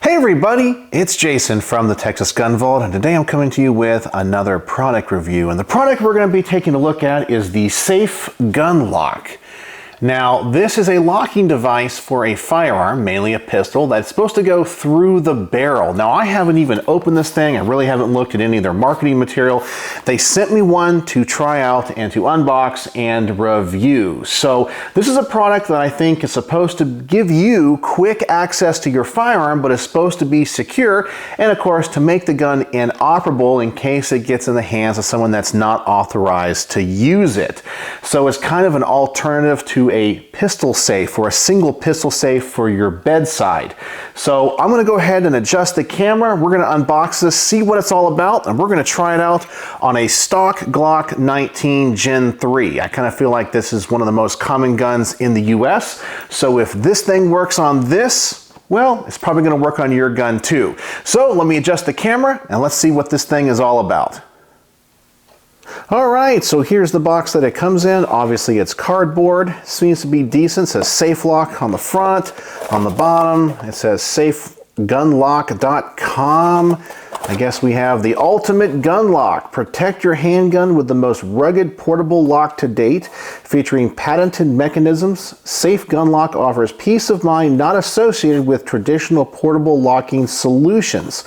Hey everybody, it's Jason from the Texas Gun Vault, and today I'm coming to you with another product review. And the product we're going to be taking a look at is the SafeGunLock. Now, this is a locking device for a firearm, mainly a pistol, that's supposed to go through the barrel. Now, I haven't even opened this thing. I really haven't looked at any of their marketing material. They sent me one to try out and to unbox and review. So this is a product that I think is supposed to give you quick access to your firearm, but is supposed to be secure, and of course, to make the gun inoperable in case it gets in the hands of someone that's not authorized to use it. So it's kind of an alternative to a pistol safe or a single pistol safe for your bedside. So I'm going to go ahead and adjust the camera. We're going to unbox this, see what it's all about, and we're going to try it out on a stock Glock 19 Gen 3. I kind of feel like this is one of the most common guns in the US. So if this thing works on this, well, it's probably going to work on your gun too. So let me adjust the camera and let's see what this thing is all about. Alright, so here's the box that it comes in. Obviously it's cardboard, seems to be decent. It says SafeLock on the front. On the bottom it says SafeGunLock.com. I guess we have the ultimate gun lock. Protect your handgun with the most rugged portable lock to date. Featuring patented mechanisms, SafeGunLock offers peace of mind not associated with traditional portable locking solutions.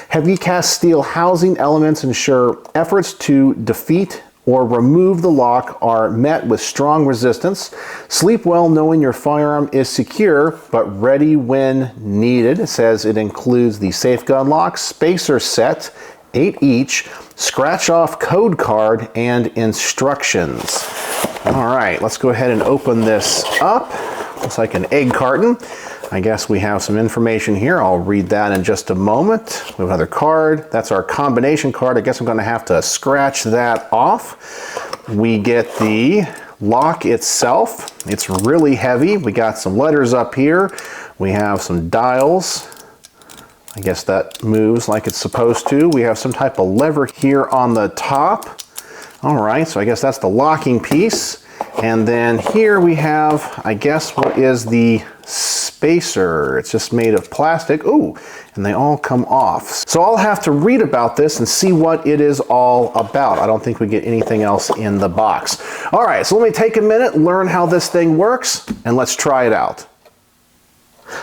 Heavy cast steel housing elements ensure efforts to defeat or remove the lock are met with strong resistance. Sleep well knowing your firearm is secure but ready when needed. It says it includes the SafeGunLock spacer set, 8 each, scratch off code card, and instructions. All right, let's go ahead and open this up. Looks like an egg carton. I guess we have some information here. I'll read that in just a moment. We have another card. That's our combination card. I guess I'm going to have to scratch that off. We get the lock itself. It's really heavy. We got some letters up here. We have some dials. I guess that moves like it's supposed to. We have some type of lever here on the top. All right, so I guess that's the locking piece. And then here we have, I guess, what is the spacer. It's just made of plastic. Ooh, and they all come off. So I'll have to read about this and see what it is all about. I don't think we get anything else in the box. All right, so let me take a minute, learn how this thing works, and let's try it out.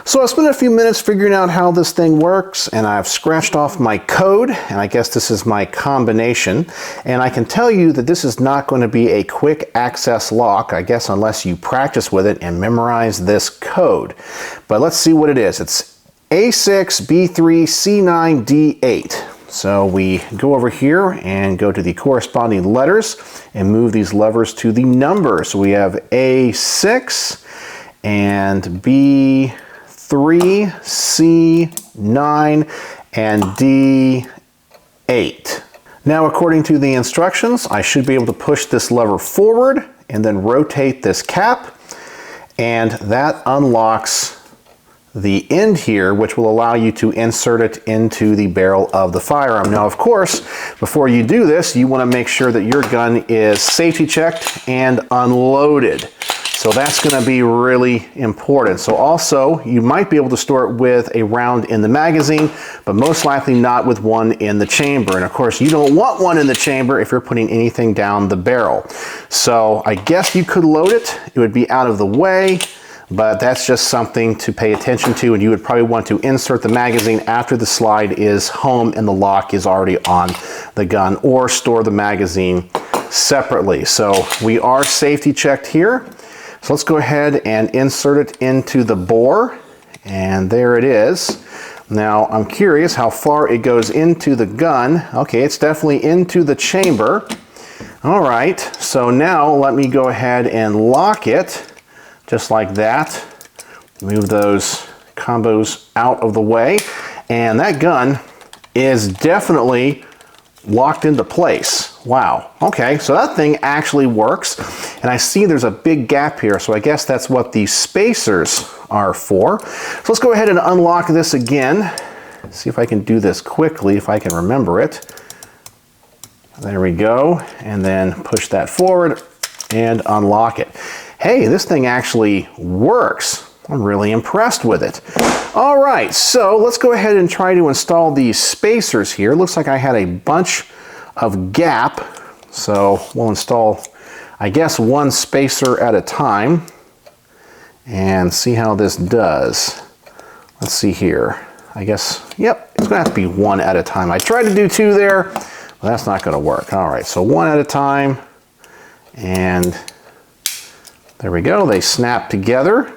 So I spent a few minutes figuring out how this thing works, and I've scratched off my code, and I guess this is my combination. And I can tell you that this is not going to be a quick access lock, I guess, unless you practice with it and memorize this code. But let's see what it is. It's A6B3C9D8. So we go over here and go to the corresponding letters and move these levers to the numbers. So we have A6 and B3, C9, and D8. Now, according to the instructions, I should be able to push this lever forward and then rotate this cap, and that unlocks the end here, which will allow you to insert it into the barrel of the firearm. Now, of course, before you do this, you want to make sure that your gun is safety checked and unloaded. So that's going to be really important. So also, you might be able to store it with a round in the magazine, but most likely not with one in the chamber. And of course, you don't want one in the chamber if you're putting anything down the barrel. So I guess you could load it. It would be out of the way, but that's just something to pay attention to. And you would probably want to insert the magazine after the slide is home and the lock is already on the gun, or store the magazine separately. So we are safety checked here. So let's go ahead and insert it into the bore, and there it is. Now I'm curious how far it goes into the gun. Okay, it's definitely into the chamber. All right, so now let me go ahead and lock it just like that. Move those combos out of the way, and that gun is definitely locked into place. Wow. Okay, so that thing actually works. And I see there's a big gap here, so I guess that's what the spacers are for. So let's go ahead and unlock this again. See if I can do this quickly, if I can remember it. There we go. And then push that forward and unlock it. Hey, this thing actually works. I'm really impressed with it. All right, so let's go ahead and try to install these spacers here. Looks like I had a bunch of gap, so we'll install, I guess, one spacer at a time and see how this does. Let's see here. I guess, yep, it's gonna have to be one at a time. I tried to do two there, but that's not gonna work. All right, so one at a time, and there we go, they snap together.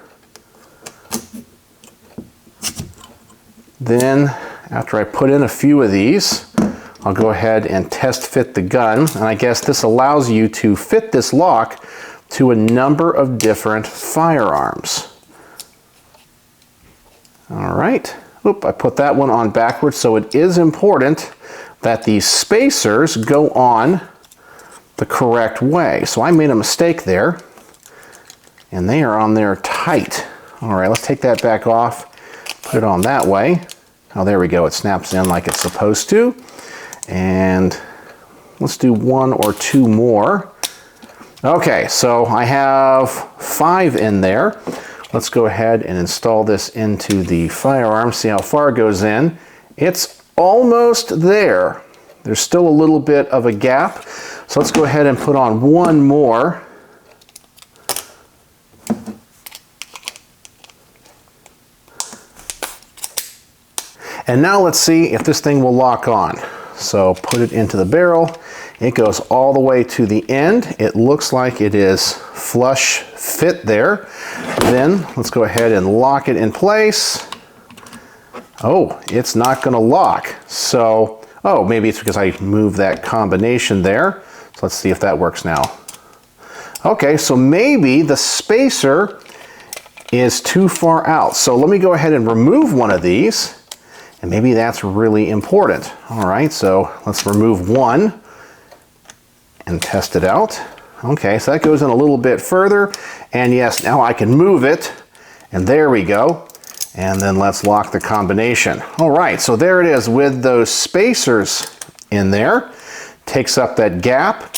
Then, after I put in a few of these, I'll go ahead and test fit the gun, and I guess this allows you to fit this lock to a number of different firearms. All right, oop, I put that one on backwards, so it is important that these spacers go on the correct way. So I made a mistake there, and they are on there tight. All right, let's take that back off, put it on that way. Oh, there we go, it snaps in like it's supposed to. And let's do one or two more. Okay, so I have 5 in there. Let's go ahead and install this into the firearm, see how far it goes in. It's almost there. There's still a little bit of a gap. So let's go ahead and put on one more. And now let's see if this thing will lock on. So put it into the barrel. It goes all the way to the end. It looks like it is flush fit there. Then let's go ahead and lock it in place. Oh, it's not gonna lock. So, oh, maybe it's because I moved that combination there. So let's see if that works now. Okay, so maybe the spacer is too far out. So let me go ahead and remove one of these. And maybe that's really important. All right, so let's remove one and test it out. Okay, so that goes in a little bit further. And yes, now I can move it. And there we go. And then let's lock the combination. All right, so there it is with those spacers in there. Takes up that gap.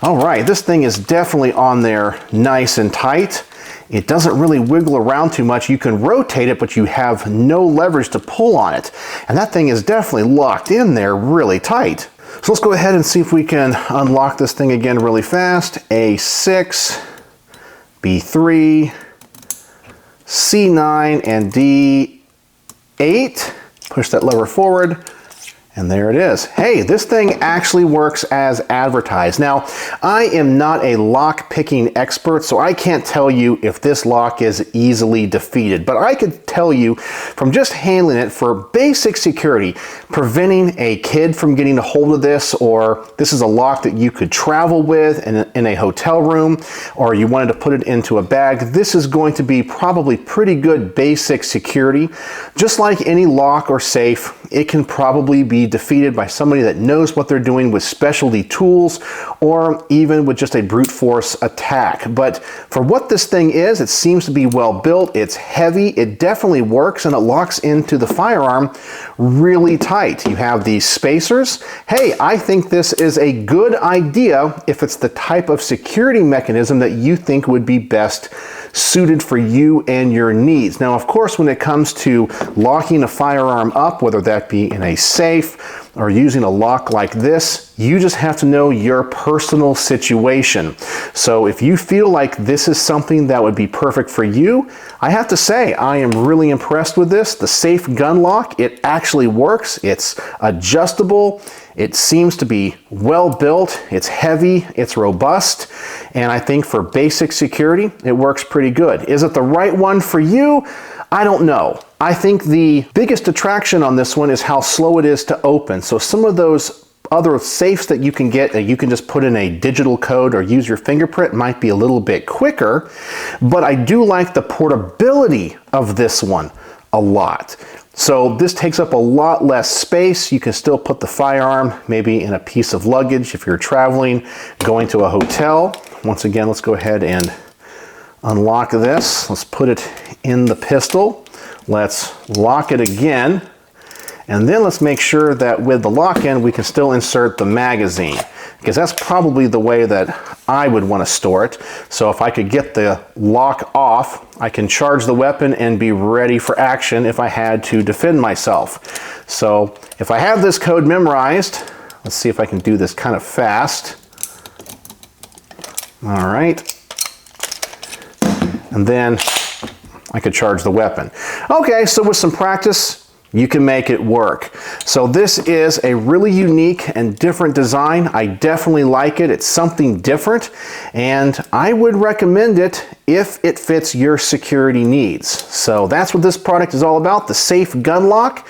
All right, this thing is definitely on there nice and tight. It doesn't really wiggle around too much. You can rotate it, but you have no leverage to pull on it. And that thing is definitely locked in there really tight. So let's go ahead and see if we can unlock this thing again really fast. A6, B3, C9, and D8. Push that lever forward. And there it is. Hey, this thing actually works as advertised. Now, I am not a lock picking expert, so I can't tell you if this lock is easily defeated, but I could tell you from just handling it for basic security, preventing a kid from getting a hold of this, or this is a lock that you could travel with in a hotel room, or you wanted to put it into a bag, this is going to be probably pretty good basic security. Just like any lock or safe, it can probably be defeated by somebody that knows what they're doing with specialty tools, or even with just a brute force attack. But for what this thing is, it seems to be well built. It's heavy, it definitely works, and it locks into the firearm really tight. You have these spacers. Hey, I think this is a good idea if it's the type of security mechanism that you think would be best suited for you and your needs. Now, of course, when it comes to locking a firearm up, whether that be in a safe or using a lock like this, you just have to know your personal situation. So if you feel like this is something that would be perfect for you, I have to say, I am really impressed with this. The SafeGunLock, it actually works. It's adjustable. It seems to be well built. It's heavy, it's robust, and I think for basic security, it works pretty good. Is it the right one for you? I don't know. I think the biggest attraction on this one is how slow it is to open. So some of those other safes that you can get that you can just put in a digital code or use your fingerprint might be a little bit quicker, but I do like the portability of this one a lot. So this takes up a lot less space. You can still put the firearm maybe in a piece of luggage if you're traveling, going to a hotel. Once again, let's go ahead and unlock this. Let's put it in the pistol. Let's lock it again. And then let's make sure that with the lock-in, we can still insert the magazine. because that's probably the way that I would want to store it. So if I could get the lock off, I can charge the weapon and be ready for action if I had to defend myself. So if I have this code memorized, let's see if I can do this kind of fast. All right. And then I could charge the weapon. Okay, so with some practice, you can make it work. So this is a really unique and different design. I definitely like it. It's something different, and I would recommend it if it fits your security needs. So that's what this product is all about, the SafeGunLock.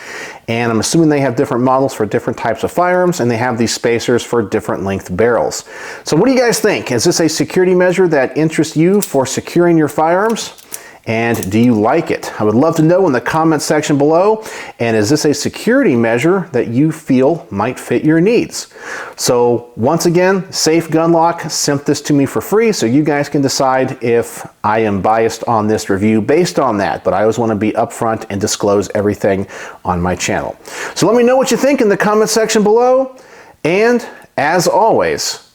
And I'm assuming they have different models for different types of firearms, and they have these spacers for different length barrels. So what do you guys think? Is this a security measure that interests you for securing your firearms? And do you like it? I would love to know in the comments section below. And is this a security measure that you feel might fit your needs? So once again, SafeGunLock sent this to me for free, so you guys can decide if I am biased on this review based on that. But I always want to be upfront and disclose everything on my channel. So let me know what you think in the comment section below. And as always,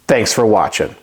thanks for watching.